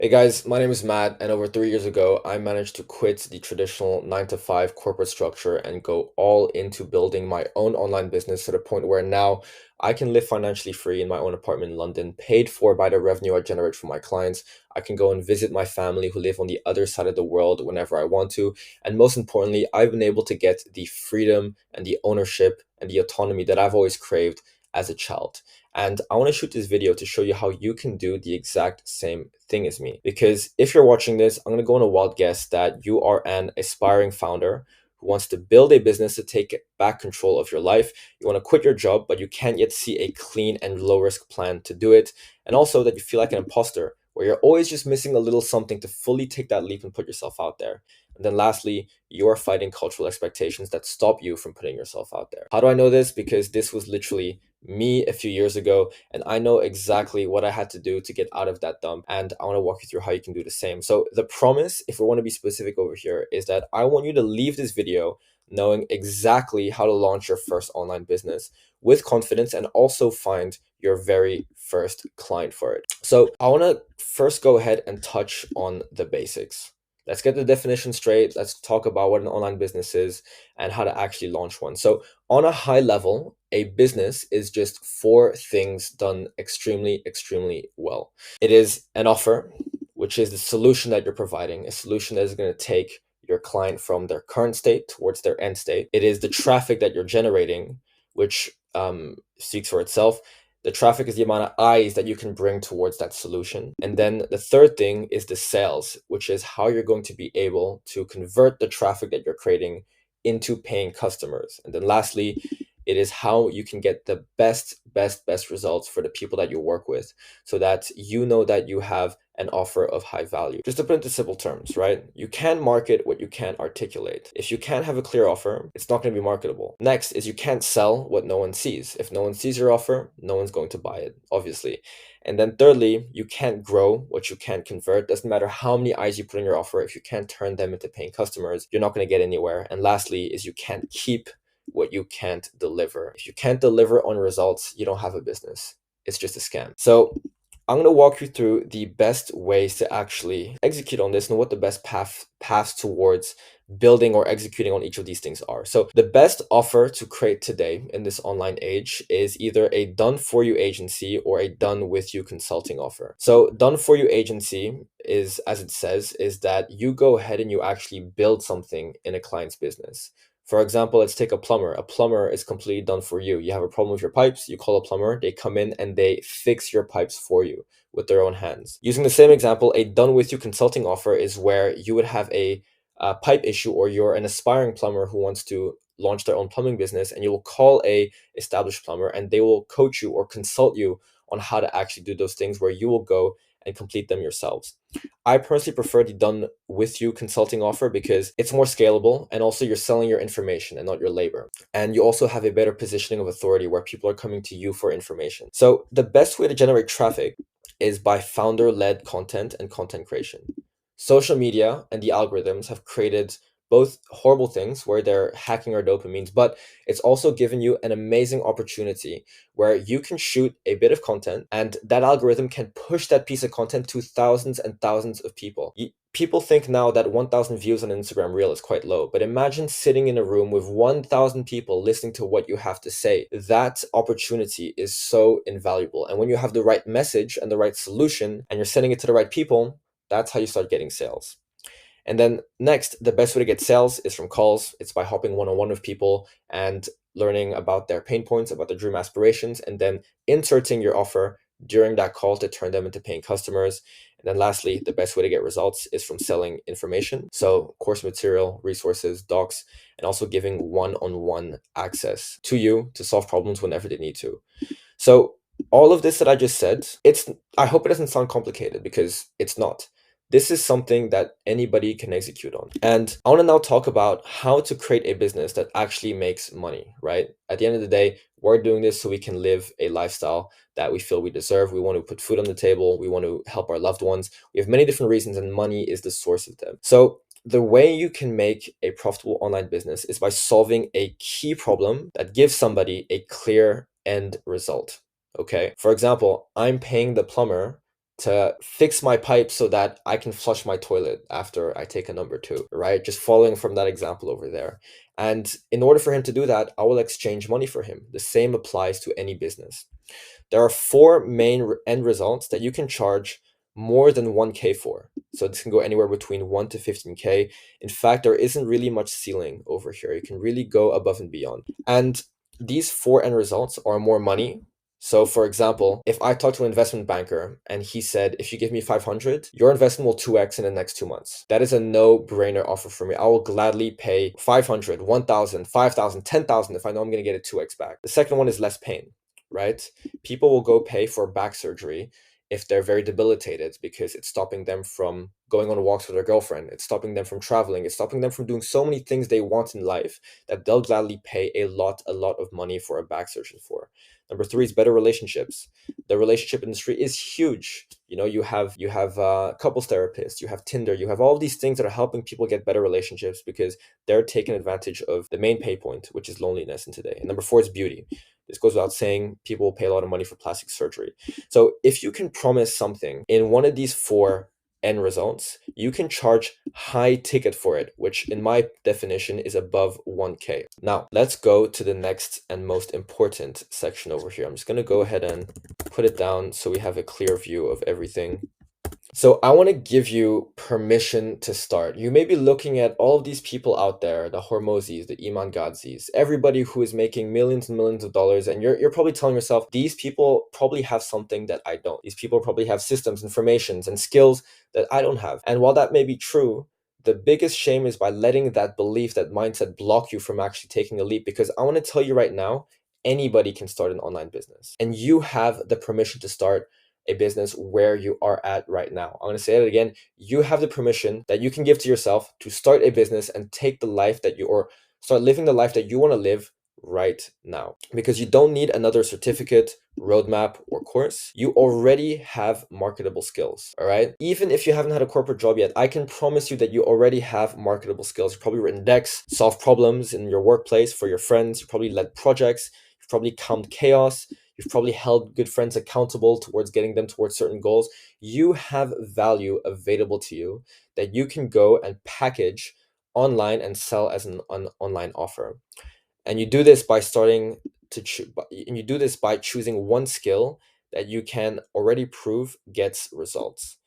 Hey guys, my name is Matt, and over 3 years ago, I managed to quit the traditional 9 to 5 corporate structure and go all into building my own online business to the point where now I can live financially free in my own apartment in London, paid for by the revenue I generate from my clients. I can go and visit my family who live on the other side of the world whenever I want to. And most importantly, I've been able to get the freedom and the ownership and the autonomy that I've always craved as a child. And I want to shoot this video to show you how you can do the exact same thing as me. Because if you're watching this, I'm going to go on a wild guess that you are an aspiring founder who wants to build a business to take back control of your life. You want to quit your job, but you can't yet see a clean and low risk plan to do it. And also that you feel like an imposter, where you're always just missing a little something to fully take that leap and put yourself out there. And then lastly, you are fighting cultural expectations that stop you from putting yourself out there. How do I know this? Because this was literally me a few years ago, and I know exactly what I had to do to get out of that dump. And I want to walk you through how you can do the same. So the promise, if we want to be specific over here, is that I want you to leave this video knowing exactly how to launch your first online business with confidence and also find your very first client for it. So I want to first go ahead and touch on the basics. Let's get the definition straight. Let's talk about what an online business is and how to actually launch one. So on a high level, a business is just four things done extremely well. It is an offer, which is the solution that you're providing, a solution that is going to take your client from their current state towards their end state. It is the traffic that you're generating, which speaks for itself. The traffic is the amount of eyes that you can bring towards that solution. And then the third thing is the sales, which is how you're going to be able to convert the traffic that you're creating into paying customers. And then lastly, it is how you can get the best results for the people that you work with so that you know that you have an offer of high value. Just to put it into simple terms, right? You can market what you can't articulate. If you can't have a clear offer, it's not going to be marketable. Next is you can't sell what no one sees. If no one sees your offer, no one's going to buy it, obviously. And then thirdly, you can't grow what you can't convert. Doesn't matter how many eyes you put in your offer. If you can't turn them into paying customers, you're not going to get anywhere. And lastly is you can't keep what you can't deliver. If you can't deliver on results, you don't have a business. It's just a scam. So I'm going to walk you through the best ways to actually execute on this and what the best paths towards building or executing on each of these things are. So the best offer to create today in this online age is either a done for you agency or a done with you consulting offer. So done for you agency is, as it says, is that you go ahead and you actually build something in a client's business. For example, let's take a plumber. A plumber is completely done for you. You have a problem with your pipes, you call a plumber, they come in and they fix your pipes for you with their own hands. Using the same example, a done with you consulting offer is where you would have a pipe issue, or you're an aspiring plumber who wants to launch their own plumbing business, and you will call a established plumber and they will coach you or consult you on how to actually do those things, where you will go and complete them yourselves. I personally prefer the done with you consulting offer because it's more scalable, and also you're selling your information and not your labor. And you also have a better positioning of authority where people are coming to you for information. So the best way to generate traffic is by founder-led content and content creation. Social media and the algorithms have created both horrible things where they're hacking our dopamines, but it's also given you an amazing opportunity where you can shoot a bit of content and that algorithm can push that piece of content to thousands and thousands of people. People think now that 1,000 views on Instagram Reel is quite low, but imagine sitting in a room with 1,000 people listening to what you have to say. That opportunity is so invaluable. And when you have the right message and the right solution and you're sending it to the right people, that's how you start getting sales. And then next, the best way to get sales is from calls. It's by hopping one-on-one with people and learning about their pain points, about their dream aspirations, and then inserting your offer during that call to turn them into paying customers. And then lastly, the best way to get results is from selling information. So course material, resources, docs, and also giving one-on-one access to you to solve problems whenever they need to. So all of this that I just said, I hope it doesn't sound complicated, because it's not. This is something that anybody can execute on. And I want to now talk about how to create a business that actually makes money, right? At the end of the day, we're doing this so we can live a lifestyle that we feel we deserve. We want to put food on the table. We want to help our loved ones. We have many different reasons, and money is the source of them. So the way you can make a profitable online business is by solving a key problem that gives somebody a clear end result. Okay. For example, I'm paying the plumber to fix my pipe so that I can flush my toilet after I take a number two, right? Just following from that example over there. And in order for him to do that, I will exchange money for him. The same applies to any business. There are four main end results that you can charge more than 1K for. So this can go anywhere between 1 to 15K. In fact, there isn't really much ceiling over here. You can really go above and beyond. And these four end results are more money. So for example, if I talk to an investment banker and he said, if you give me 500, your investment will 2x in the next 2 months. That is a no-brainer offer for me. I will gladly pay 500, 1,000, 5,000, 10,000 if I know I'm going to get a 2x back. The second one is less pain, right? People will go pay for back surgery if they're very debilitated because it's stopping them from going on walks with their girlfriend. It's stopping them from traveling. It's stopping them from doing so many things they want in life that they'll gladly pay a lot of money for a back surgeon for. Number three is better relationships. The relationship industry is huge. You know, you have couples therapists, you have Tinder, you have all these things that are helping people get better relationships because they're taking advantage of the main pay point, which is loneliness in today. And number four is beauty. This goes without saying, people will pay a lot of money for plastic surgery. So if you can promise something in one of these four end results, you can charge high ticket for it, which in my definition is above 1K. Now, let's go to the next and most important section over here. I'm just going to go ahead and put it down so we have a clear view of everything. So I want to give you permission to start. You may be looking at all of these people out there, the Hormozis, the Iman Gadzis, everybody who is making millions and millions of dollars, and you're probably telling yourself, these people probably have something that I don't. These people probably have systems, informations, and skills that I don't have. And while that may be true, the biggest shame is by letting that belief, that mindset block you from actually taking a leap. Because I want to tell you right now, anybody can start an online business. And you have the permission to start a business where you are at right now. I'm going to say it again. You have the permission that you can give to yourself to start a business and take the life that you, or start living the life that you want to live right now. Because you don't need another certificate, roadmap, or course. You already have marketable skills. All right. Even if you haven't had a corporate job yet, I can promise you that you already have marketable skills. You've probably written decks, solved problems in your workplace for your friends. You probably led projects. You've probably calmed chaos. You've probably held good friends accountable towards getting them towards certain goals. You have value available to you that you can go and package online and sell as an online offer. And you do this by you do this by choosing one skill that you can already prove gets results.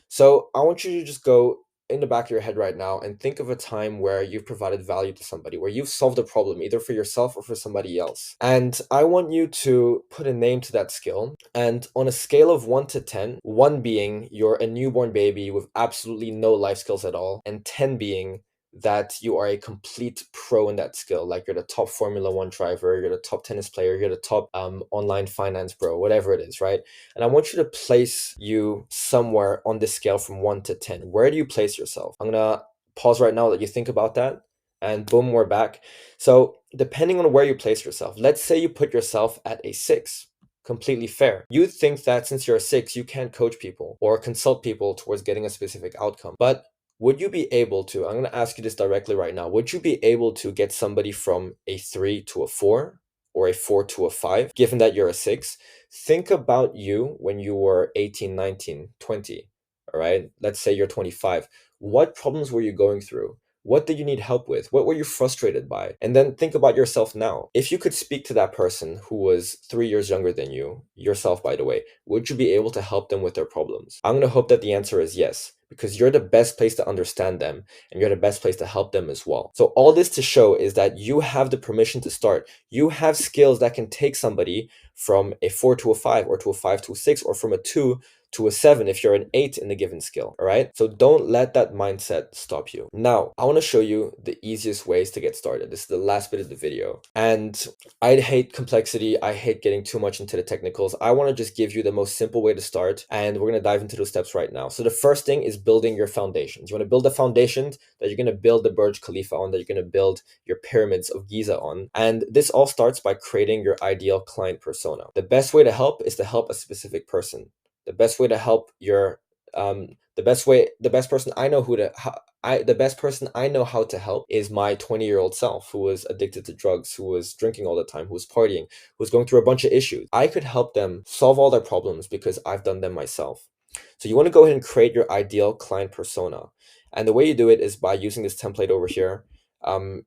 So I want you to just go in the back of your head right now and think of a time where you've provided value to somebody, where you've solved a problem either for yourself or for somebody else. And I want you to put a name to that skill. And on a scale of 1 to 10, 1 being you're a newborn baby with absolutely no life skills at all, and 10 being that you are a complete pro in that skill, like you're the top Formula One driver, you're the top tennis player, you're the top online finance bro, whatever it is, right? And I want you to place you somewhere on this scale from 1 to 10. Where do you place yourself? I'm gonna pause right now, let you think about that, and boom, we're back. So depending on where you place yourself, let's say you put yourself at a 6. Completely fair. You think that since you're a 6, you can't coach people or consult people towards getting a specific outcome. But would you be able to, I'm going to ask you this directly right now, would you be able to get somebody from a 3 to a 4 or a 4 to a 5, given that you're a 6? Think about you when you were 18, 19, 20, all right? Let's say you're 25. What problems were you going through? What did you need help with? What were you frustrated by? And then think about yourself now. If you could speak to that person who was 3 years younger than you, yourself, by the way, would you be able to help them with their problems? I'm going to hope that the answer is yes, because you're the best place to understand them and you're the best place to help them as well. So all this to show is that you have the permission to start. You have skills that can take somebody from a 4 to a 5 or to a 5 to a 6 or from a 2 to a 7 if you're an 8 in the given skill. All right. So don't let that mindset stop you. Now, I want to show you the easiest ways to get started. This is the last bit of the video. And I hate complexity. I hate getting too much into the technicals. I want to just give you the most simple way to start. And we're going to dive into those steps right now. So the first thing is building your foundations. You want to build a foundation that you're going to build the Burj Khalifa on, that you're going to build your pyramids of Giza on. And this all starts by creating your ideal client persona. The best way to help is to help a specific person. The best way to help your the best person I know the best person I know how to help is my 20-year-old self, who was addicted to drugs, who was drinking all the time, who was partying, who was going through a bunch of issues. I could help them solve all their problems because I've done them myself. So you want to go ahead and create your ideal client persona. And the way you do it is by using this template over here.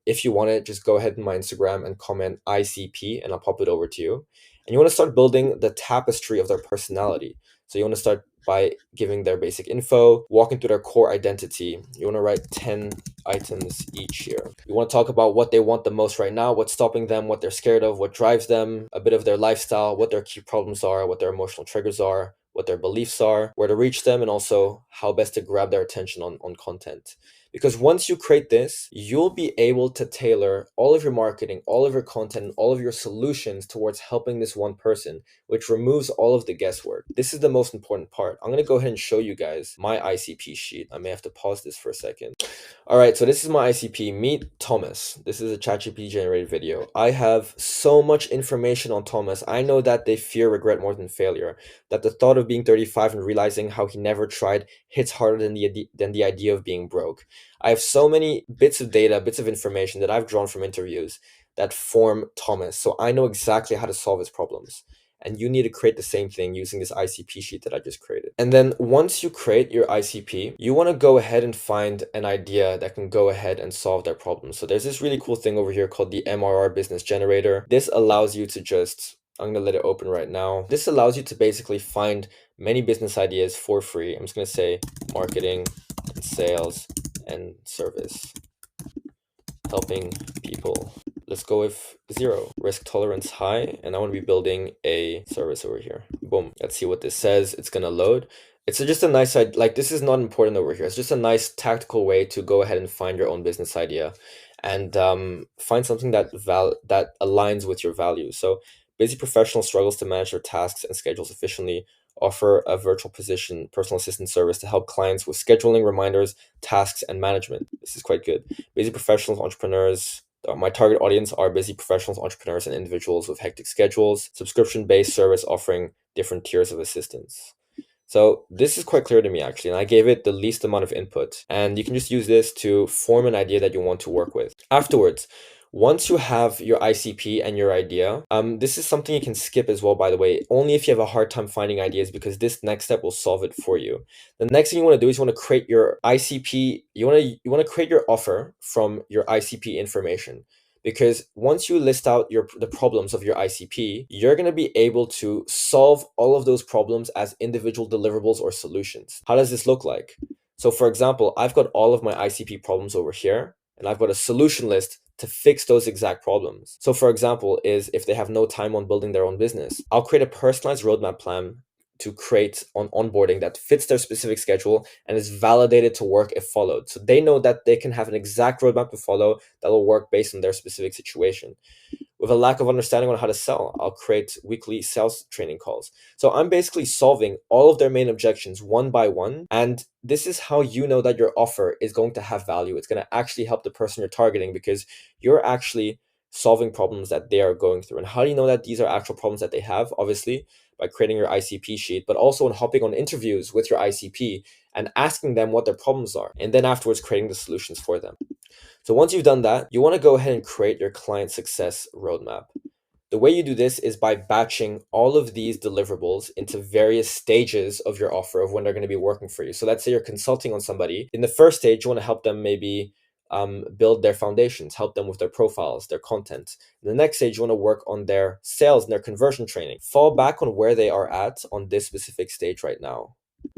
If you want it, just go ahead in my Instagram and comment ICP and I'll pop it over to you. And you want to start building the tapestry of their personality. So you want to start by giving their basic info, walking through their core identity. You want to write 10 items each here. You want to talk about what they want the most right now, what's stopping them, what they're scared of, what drives them, a bit of their lifestyle, what their key problems are, what their emotional triggers are, what their beliefs are, where to reach them, and also how best to grab their attention on content. Because once you create this, you'll be able to tailor all of your marketing, all of your content, and all of your solutions towards helping this one person, which removes all of the guesswork. This is the most important part. I'm going to go ahead and show you guys my ICP sheet. I may have to pause this for a second. All right, so this is my ICP. Meet Thomas. This is a ChatGPT generated video. I have so much information on Thomas. I know that they fear regret more than failure, that the thought of being 35 and realizing how he never tried hits harder than the idea of being broke. I have so many bits of data, bits of information that I've drawn from interviews that form Thomas. So I know exactly how to solve his problems. And you need to create the same thing using this ICP sheet that I just created. And then once you create your ICP, you want to go ahead and find an idea that can go ahead and solve their problem. So there's this really cool thing over here called the MRR Business Generator. This allows you to just, I'm going to let it open right now. This allows you to basically find many business ideas for free. I'm just going to say marketing and sales and service, helping people. Let's go with 0, risk tolerance high, and I want to be building a service over here. Boom. Let's see what this says. It's gonna load. It's just a nice side, like this is not important over here. It's just a nice tactical way to go ahead and find your own business idea and find something that aligns with your values. So busy professional struggles to manage their tasks and schedules efficiently, offer a virtual personal assistant service to help clients with scheduling, reminders, tasks, and management. This is quite good. Busy professionals, entrepreneurs. My target audience are busy professionals, entrepreneurs, and individuals with hectic schedules. Subscription-based service offering different tiers of assistance. So this is quite clear to me actually, and I gave it the least amount of input. And you can just use this to form an idea that you want to work with. Afterwards, once you have your ICP and your idea, this is something you can skip as well, by the way, only if you have a hard time finding ideas, because this next step will solve it for you. The next thing you want to do is you want to create your ICP. You want to create your offer from your ICP information. Because once you list out the problems of your ICP, you're going to be able to solve all of those problems as individual deliverables or solutions. How does this look like? So for example, I've got all of my ICP problems over here, and I've got a solution list to fix those exact problems. So for example, is if they have no time on building their own business, I'll create a personalized roadmap plan to create on onboarding that fits their specific schedule and is validated to work if followed. So they know that they can have an exact roadmap to follow that will work based on their specific situation. With a lack of understanding on how to sell, I'll create weekly sales training calls. So I'm basically solving all of their main objections one by one. And this is how you know that your offer is going to have value. It's going to actually help the person you're targeting, because you're actually solving problems that they are going through. And how do you know that these are actual problems that they have? Obviously, by creating your ICP sheet, but also in hopping on interviews with your ICP and asking them what their problems are. And then afterwards, creating the solutions for them. So once you've done that, you want to go ahead and create your client success roadmap. The way you do this is by batching all of these deliverables into various stages of your offer of when they're going to be working for you. So let's say you're consulting on somebody. In the first stage, you want to help them maybe build their foundations, help them with their profiles, their content. In the next stage, you want to work on their sales and their conversion training. Fall back on where they are at on this specific stage right now.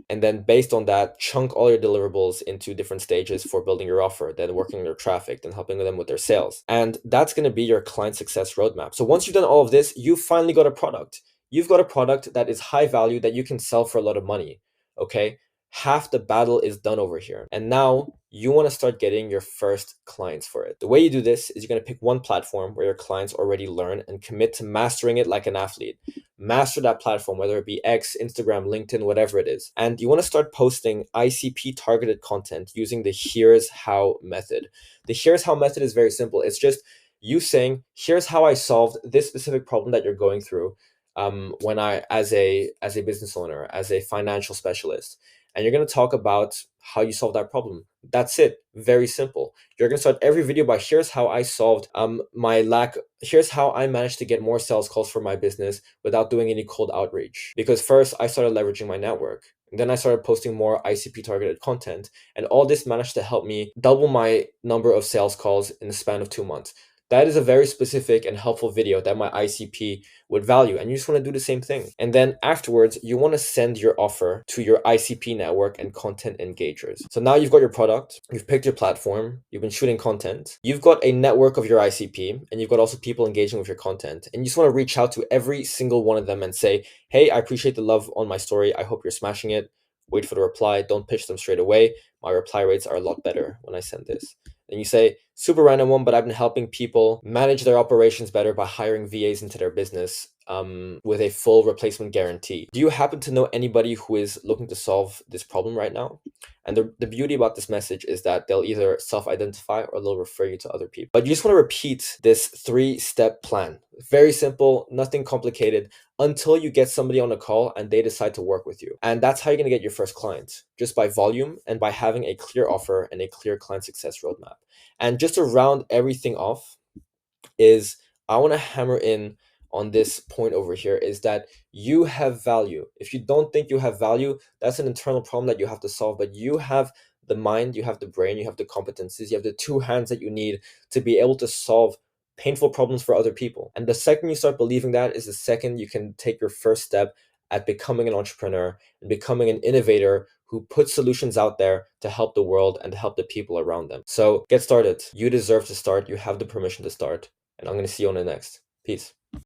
And then based on that, chunk all your deliverables into different stages for building your offer, then working on your traffic, then helping them with their sales. And that's going to be your client success roadmap. So once you've done all of this, you finally got a product. You've got a product that is high value that you can sell for a lot of money. Okay. Half the battle is done over here. And now you want to start getting your first clients for it. The way you do this is you're going to pick one platform where your clients already learn and commit to mastering it like an athlete. Master that platform, whether it be X, Instagram, LinkedIn, whatever it is. And you want to start posting ICP targeted content using the Here's How method. The Here's How method is very simple. It's just you saying, here's how I solved this specific problem that you're going through when I, as a business owner, as a financial specialist. And you're going to talk about how you solve that problem. That's it. Very simple. You're going to start every video by here's how I solved here's how I managed to get more sales calls for my business without doing any cold outreach. Because first I started leveraging my network. And then I started posting more ICP targeted content. And all this managed to help me double my number of sales calls in the span of 2 months. That is a very specific and helpful video that my ICP would value. And you just want to do the same thing. And then afterwards, you want to send your offer to your ICP network and content engagers. So now you've got your product, you've picked your platform, you've been shooting content, you've got a network of your ICP, and you've got also people engaging with your content. And you just want to reach out to every single one of them and say, hey, I appreciate the love on my story. I hope you're smashing it. Wait for the reply. Don't pitch them straight away. My reply rates are a lot better when I send this. Then you say, super random one, but I've been helping people manage their operations better by hiring VAs into their business with a full replacement guarantee. Do you happen to know anybody who is looking to solve this problem right now? And the beauty about this message is that they'll either self-identify or they'll refer you to other people. But you just want to repeat this 3-step plan. Very simple, nothing complicated, until you get somebody on a call and they decide to work with you. And that's how you're going to get your first client, just by volume and by having a clear offer and a clear client success roadmap. And just to round everything off is I want to hammer in on this point over here is that you have value. If you don't think you have value, that's an internal problem that you have to solve. But you have the mind, you have the brain, you have the competencies, you have the 2 hands that you need to be able to solve painful problems for other people. And the second you start believing that is the second you can take your first step at becoming an entrepreneur and becoming an innovator who puts solutions out there to help the world and to help the people around them. So get started. You deserve to start. You have the permission to start. And I'm going to see you on the next. Peace.